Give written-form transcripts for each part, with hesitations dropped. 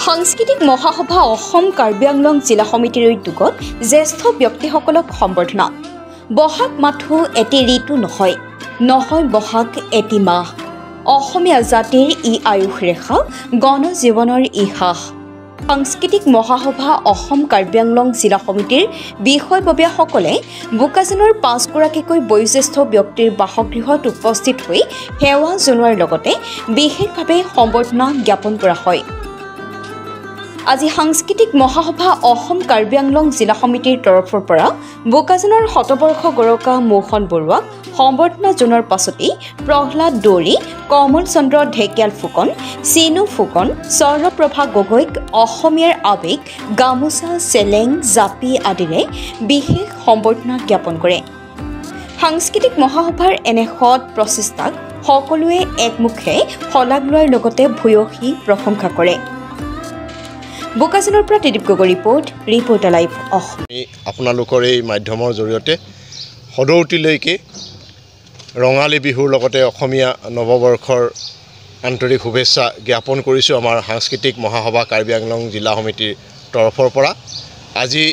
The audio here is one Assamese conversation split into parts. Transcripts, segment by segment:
সাংস্কৃতিক মহাসভা অসম কাৰ্বি আংলং জিলা সমিতিৰ উদ্যোগত জ্যেষ্ঠ ব্যক্তিসকলক সম্বৰ্ধনা। বহাগ মাথো এটি ঋতু নহয়, নহয় বহাগ এটি মাহ। অসমীয়া জাতিৰ ই আয়ুস ৰেখা, গণ জীৱনৰ ইহাস। সাংস্কৃতিক মহাসভা অসম কাৰ্বি আংলং জিলা সমিতিৰ বিষয়ববীয়াসকলে বোকাজানৰ 5 গৰাকীকৈ বয়োজ্যেষ্ঠ ব্যক্তিৰ বাসগৃহত উপস্থিত হৈ সেৱা জনোৱাৰ লগতে বিশেষভাৱে সম্বৰ্ধনা জ্ঞাপন কৰা হয়। আজি সাংস্কৃতিক মহাসভা অসম কাৰ্বি আংলং জিলা সমিতিৰ তৰফৰ পৰা বোকাজানৰ শতবৰ্ষ গৰকা মোহন বৰুৱাক সম্বৰ্ধনা জনোৱাৰ পাছতেই প্ৰহ্লাদ দৌৰী, কমল চন্দ্ৰ ঢেকিয়াল ফুকন, চিনু ফুকন, স্বৰ্ণপ্ৰভা গগৈক অসমীয়াৰ আৱেগ গামোচা, চেলেং, জাপি আদিৰে বিশেষ সম্বৰ্ধনা জ্ঞাপন কৰে। সাংস্কৃতিক মহাসভাৰ এনে সৎ প্ৰচেষ্টাক সকলোৱে একমুখে শলাগ লোৱাৰ লগতে ভূয়সী প্ৰশংসা কৰে। বোকাজানৰ পৰা ত্ৰিদীপ গগৈ ৰিপৰ্টাৰ লাইভ অসম। আপোনালোকৰ এই মাধ্যমৰ জৰিয়তে সদৌতিলৈকে ৰঙালী বিহুৰ লগতে অসমীয়া নৱবৰ্ষৰ আন্তৰিক শুভেচ্ছা জ্ঞাপন কৰিছোঁ আমাৰ সাংস্কৃতিক মহাসভা কাৰ্বি আংলং জিলা সমিতিৰ তৰফৰ পৰা। আজি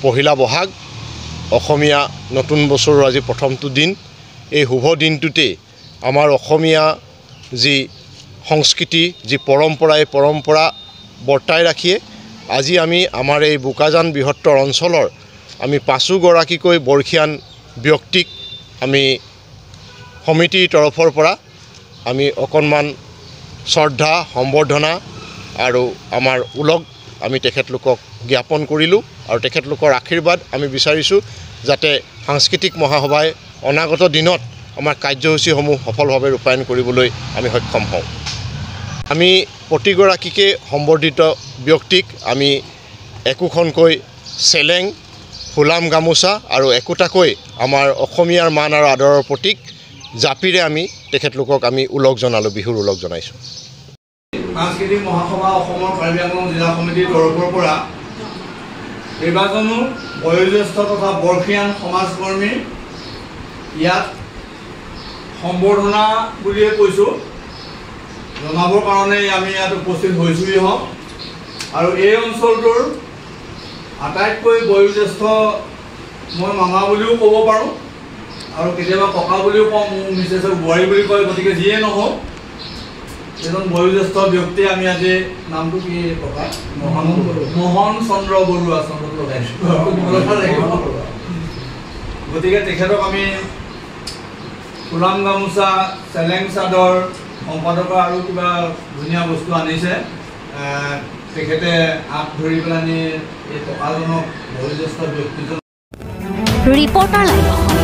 পহিলা বহাগ, অসমীয়া নতুন বছৰৰ আজি প্ৰথমটো দিন। এই শুভ দিনটোতে আমাৰ অসমীয়া যি সংস্কৃতি, যি পৰম্পৰা, এই পৰম্পৰা বৰ্তাই ৰাখিয়ে আজি আমি আমাৰ এই বোকাজান বৃহত্তৰ অঞ্চলৰ আমি 5 গৰাকীকৈ বৰ্ষীয়ান ব্যক্তিক আমি সমিতিৰ তৰফৰ পৰা আমি অকণমান শ্ৰদ্ধা সম্বৰ্ধনা আৰু আমাৰ ওলগ আমি তেখেতলোকক জ্ঞাপন কৰিলোঁ আৰু তেখেতলোকৰ আশীৰ্বাদ আমি বিচাৰিছোঁ যাতে সাংস্কৃতিক মহাসভাই অনাগত দিনত আমাৰ কাৰ্যসূচীসমূহ সফলভাৱে ৰূপায়ণ কৰিবলৈ আমি সক্ষম হওঁ। আমি প্ৰতিগৰাকীকে সম্বৰ্ধিত ব্যক্তিক আমি একোখনকৈ চেলেং, ফুলাম গামোচা আৰু একোটাকৈ আমাৰ অসমীয়াৰ মান আৰু আদৰৰ প্ৰতীক জাপিৰে আমি তেখেতলোকক আমি ওলগ জনালোঁ, বিহুৰ ওলগ জনাইছোঁ। সাংস্কৃতিক মহাসভা অসমৰ কাৰ্বি আংলং জিলা সমিতিৰ তৰফৰ পৰা কেইবাজনো বয়োজ্যেষ্ঠ তথা বৰ্ষীয়ান সমাজকৰ্মী ইয়াত সম্বৰ্ধনা বুলিয়ে কৈছোঁ জনাবৰ কাৰণে আমি ইয়াত উপস্থিত হৈছোঁহি হওক। আৰু এই অঞ্চলটোৰ আটাইতকৈ বয়োজ্যেষ্ঠ মই মামা বুলিও ক'ব পাৰোঁ আৰু কেতিয়াবা ককা বুলিও কওঁ, মোৰ মিছেছক বোৱাৰী বুলি কয়। গতিকে যিয়ে নহওক এজন বয়োজ্যেষ্ঠ ব্যক্তি আমি আজি নামটো কি ককা? মোহন চন্দ্ৰ বৰুৱা। গতিকে তেখেতক আমি ফুলাম গামোচা, চেলেং চাদৰ, সম্পাদকৰ আৰু কিবা ধুনীয়া বস্তু আনিছে। তেখেতে আপ ধৰি পেলাই এই টকাজনক বয়োজ্যেষ্ঠ ব্যক্তিজন ৰিপৰ্টাৰ লাইভ অসম।